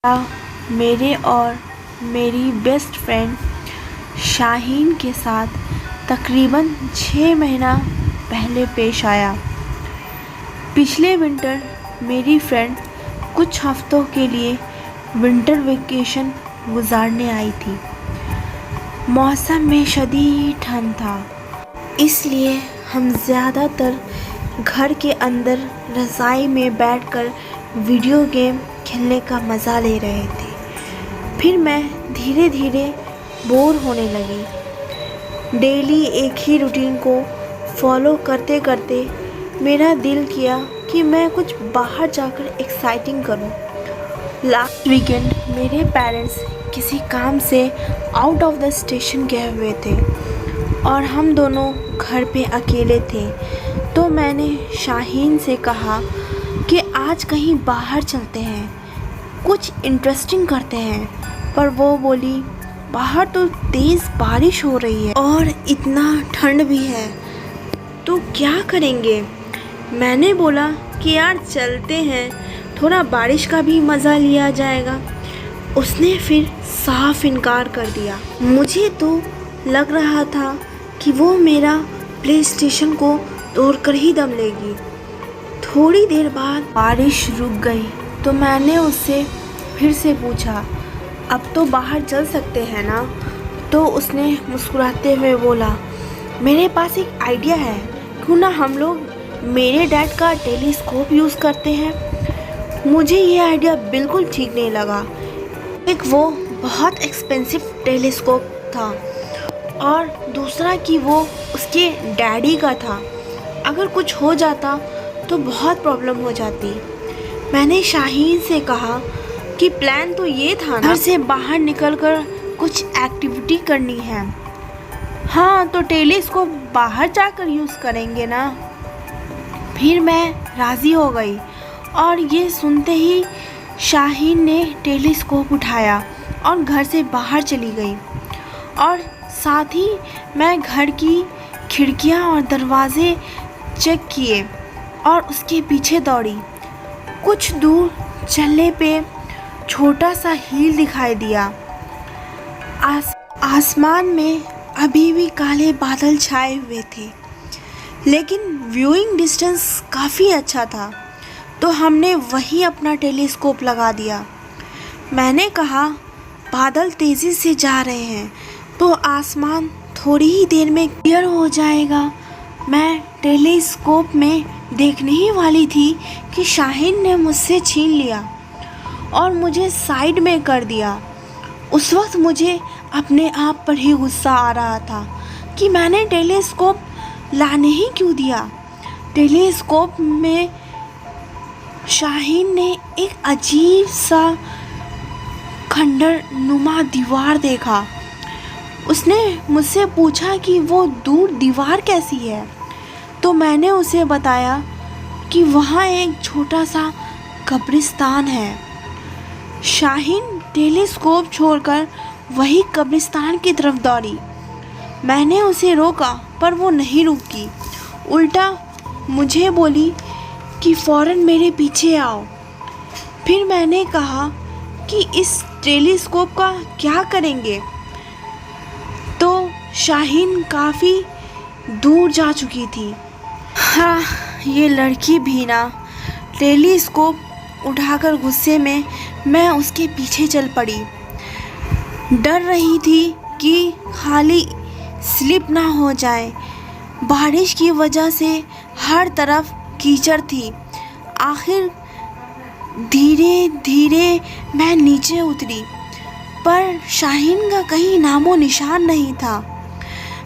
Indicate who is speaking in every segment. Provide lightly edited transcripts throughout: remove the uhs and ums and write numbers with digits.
Speaker 1: मेरे और मेरी बेस्ट फ्रेंड शाहीन के साथ तकरीबन 6 महीना पहले पेश आया। पिछले विंटर मेरी फ्रेंड कुछ हफ्तों के लिए विंटर वेकेशन गुजारने आई थी। मौसम में शदीद ठंड था, इसलिए हम ज़्यादातर घर के अंदर रज़ाई में बैठकर वीडियो गेम खेलने का मज़ा ले रहे थे। फिर मैं धीरे धीरे बोर होने लगी। डेली एक ही रूटीन को फॉलो करते करते मेरा दिल किया कि मैं कुछ बाहर जाकर एक्साइटिंग करूं। लास्ट वीकेंड मेरे पेरेंट्स किसी काम से आउट ऑफ द स्टेशन गए हुए थे और हम दोनों घर पे अकेले थे। तो मैंने शाहीन से कहा कि आज कहीं बाहर चलते हैं, कुछ इंटरेस्टिंग करते हैं। पर वो बोली बाहर तो तेज़ बारिश हो रही है और इतना ठंड भी है, तो क्या करेंगे। मैंने बोला कि यार चलते हैं, थोड़ा बारिश का भी मज़ा लिया जाएगा। उसने फिर साफ इनकार कर दिया। मुझे तो लग रहा था कि वो मेरा प्ले स्टेशन को तोड़कर ही दम लेगी। थोड़ी देर बाद बारिश रुक गई तो मैंने उससे फिर से पूछा, अब तो बाहर चल सकते हैं ना। तो उसने मुस्कुराते हुए बोला, मेरे पास एक आइडिया है, क्यों ना हम लोग मेरे डैड का टेलीस्कोप यूज़ करते हैं। मुझे ये आइडिया बिल्कुल ठीक नहीं लगा। एक वो बहुत एक्सपेंसिव टेलीस्कोप था और दूसरा कि वो उसके डैडी का था। अगर कुछ हो जाता तो बहुत प्रॉब्लम हो जाती। मैंने शाहीन से कहा कि प्लान तो ये था ना, घर से बाहर निकलकर कुछ एक्टिविटी करनी है। हाँ, तो टेलीस्कोप बाहर जाकर यूज़ करेंगे ना। फिर मैं राज़ी हो गई और ये सुनते ही शाहीन ने टेलीस्कोप उठाया और घर से बाहर चली गई। और साथ ही मैं घर की खिड़कियाँ और दरवाज़े चेक किए और उसके पीछे दौड़ी। कुछ दूर चलने पे छोटा सा हिल दिखाई दिया। आसमान में अभी भी काले बादल छाए हुए थे, लेकिन व्यूइंग डिस्टेंस काफ़ी अच्छा था। तो हमने वहीं अपना टेलीस्कोप लगा दिया। मैंने कहा बादल तेज़ी से जा रहे हैं तो आसमान थोड़ी ही देर में क्लियर हो जाएगा। मैं टेलीस्कोप में देखने ही वाली थी कि शाहीन ने मुझसे छीन लिया और मुझे साइड में कर दिया। उस वक्त मुझे अपने आप पर ही गुस्सा आ रहा था कि मैंने टेलीस्कोप लाने ही क्यों दिया। टेलीस्कोप में शाहीन ने एक अजीब सा खंडर नुमा दीवार देखा। उसने मुझसे पूछा कि वो दूर दीवार कैसी है। तो मैंने उसे बताया कि वहाँ एक छोटा सा कब्रिस्तान है। शाहीन टेलीस्कोप छोड़कर वही कब्रिस्तान की तरफ दौड़ी। मैंने उसे रोका पर वो नहीं रुकी, उल्टा मुझे बोली कि फ़ौरन मेरे पीछे आओ। फिर मैंने कहा कि इस टेलीस्कोप का क्या करेंगे। तो शाहीन काफ़ी दूर जा चुकी थी। हाँ, ये लड़की भी ना। टेलीस्कोप उठाकर गुस्से में मैं उसके पीछे चल पड़ी। डर रही थी कि खाली स्लिप ना हो जाए। बारिश की वजह से हर तरफ कीचड़ थी। आखिर धीरे धीरे मैं नीचे उतरी, पर शाहीन का कहीं नामो निशान नहीं था।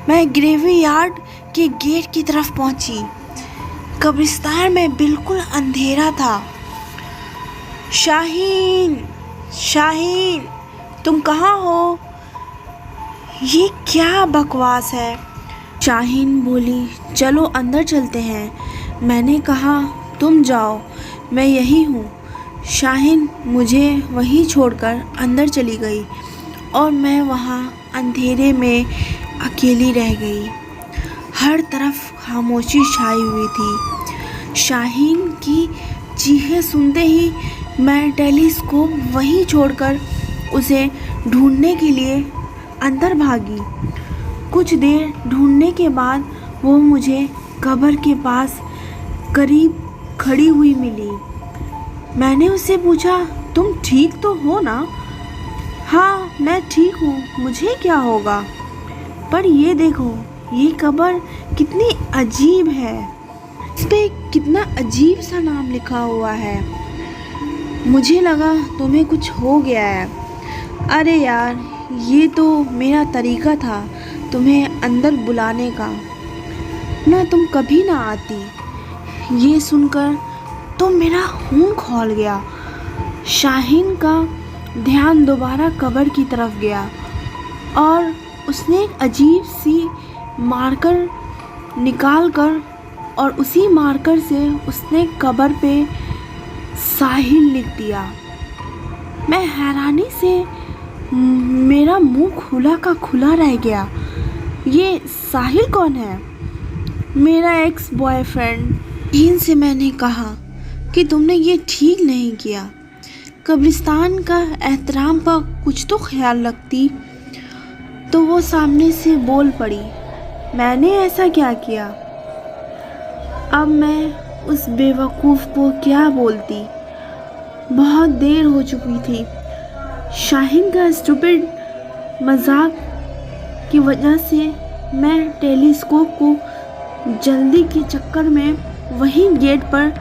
Speaker 1: मैं ग्रेवयार्ड के गेट की तरफ पहुंची। कब्रिस्तान में बिल्कुल अंधेरा था। शाहीन, शाहीन, तुम कहाँ हो? ये क्या बकवास है। शाहीन बोली, चलो अंदर चलते हैं। मैंने कहा तुम जाओ, मैं यही हूँ। शाहीन मुझे वहीं छोड़कर अंदर चली गई और मैं वहाँ अंधेरे में अकेली रह गई। हर तरफ खामोशी छाई हुई थी। शाहीन की चीखें सुनते ही मैं टेलीस्कोप वहीं छोड़कर उसे ढूंढने के लिए अंदर भागी। कुछ देर ढूंढने के बाद वो मुझे कब्र के पास करीब खड़ी हुई मिली। मैंने उससे पूछा, तुम ठीक तो हो ना? हाँ, मैं ठीक हूँ, मुझे क्या होगा? पर ये देखो, ये कब्र कितनी अजीब है। इस पे कितना अजीब सा नाम लिखा हुआ है। मुझे लगा तुम्हें कुछ हो गया है। अरे यार, ये तो मेरा तरीका था तुम्हें अंदर बुलाने का, ना तुम कभी ना आती। ये सुनकर तो मेरा खून खौल गया। शाहीन का ध्यान दोबारा कब्र की तरफ गया और उसने एक अजीब सी मार्कर निकाल कर और उसी मार्कर से उसने कब्र पे साहिल लिख दिया। मैं हैरानी से मेरा मुंह खुला का खुला रह गया। ये साहिल कौन है? मेरा एक्स बॉयफ्रेंड। इनसे मैंने कहा कि तुमने ये ठीक नहीं किया। कब्रिस्तान का एहतराम का कुछ तो ख्याल रखती। तो वो सामने से बोल पड़ी, मैंने ऐसा क्या किया? अब मैं उस बेवकूफ़ को क्या बोलती? बहुत देर हो चुकी थी। शाहीन का स्टूपिड मजाक की वजह से मैं टेलीस्कोप को जल्दी के चक्कर में वहीं गेट पर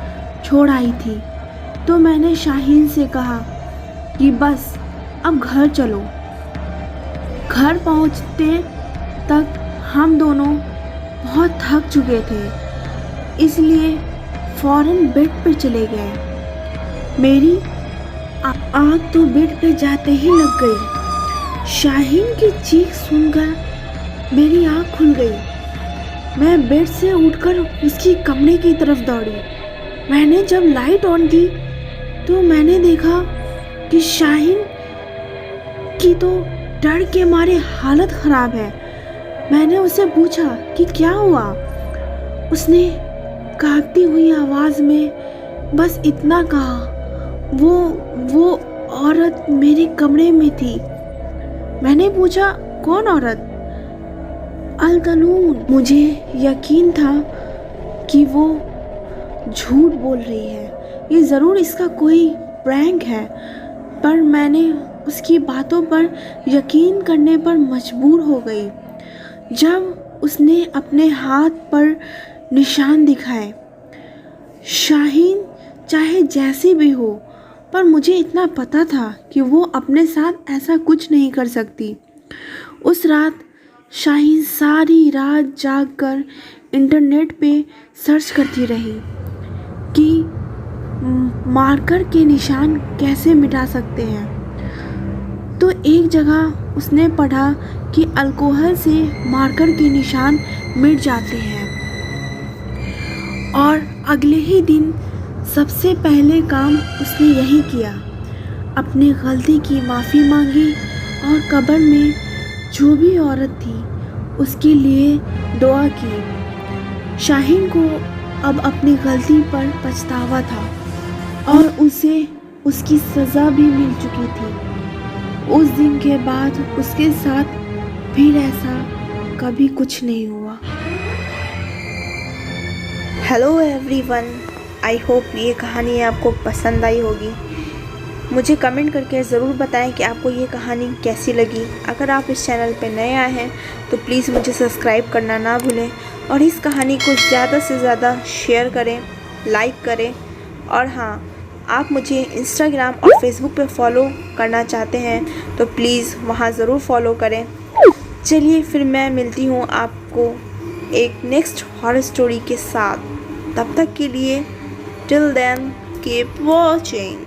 Speaker 1: छोड़ आई थी। तो मैंने शाहीन से कहा कि बस अब घर चलो। घर पहुंचते तक हम दोनों बहुत थक चुके थे, इसलिए फ़ौरन बेड पर चले गए। मेरी आँख तो बेड पे जाते ही लग गई। शाहीन की चीख सुनकर मेरी आँख खुल गई। मैं बेड से उठकर उसकी कमरे की तरफ दौड़ी। मैंने जब लाइट ऑन की तो मैंने देखा कि शाहीन की तो डर के मारे हालत ख़राब है। मैंने उससे पूछा कि क्या हुआ। उसने कांपती हुई आवाज़ में बस इतना कहा, वो औरत मेरे कमरे में थी। मैंने पूछा, कौन औरत? अलतनून। मुझे यकीन था कि वो झूठ बोल रही है। ये ज़रूर इसका कोई प्रैंक है, पर मैंने उसकी बातों पर यकीन करने पर मजबूर हो गई। जब उसने अपने हाथ पर निशान दिखाए, शाहीन चाहे जैसी भी हो, पर मुझे इतना पता था कि वो अपने साथ ऐसा कुछ नहीं कर सकती। उस रात शाहीन सारी रात जागकर इंटरनेट पे सर्च करती रही कि मार्कर के निशान कैसे मिटा सकते हैं। तो एक जगह उसने पढ़ा कि अल्कोहल से मार्कर के निशान मिट जाते हैं। और अगले ही दिन सबसे पहले काम उसने यही किया। अपनी गलती की माफ़ी मांगी और कब्र में जो भी औरत थी उसके लिए दुआ की। शाहीन को अब अपनी गलती पर पछतावा था और उसे उसकी सज़ा भी मिल चुकी थी। उस दिन के बाद उसके साथ फिर ऐसा कभी कुछ नहीं हुआ। हेलो एवरीवन, आई होप ये कहानी आपको पसंद आई होगी। मुझे कमेंट करके ज़रूर बताएं कि आपको ये कहानी कैसी लगी। अगर आप इस चैनल पे नए आए हैं तो प्लीज़ मुझे सब्सक्राइब करना ना भूलें और इस कहानी को ज़्यादा से ज़्यादा शेयर करें, लाइक करें। और हाँ, आप मुझे इंस्टाग्राम और फेसबुक पे फॉलो करना चाहते हैं तो प्लीज़ वहाँ ज़रूर फॉलो करें। चलिए फिर मैं मिलती हूँ आपको एक नेक्स्ट हॉरर स्टोरी के साथ। तब तक के लिए टिल देन कीप वॉचिंग।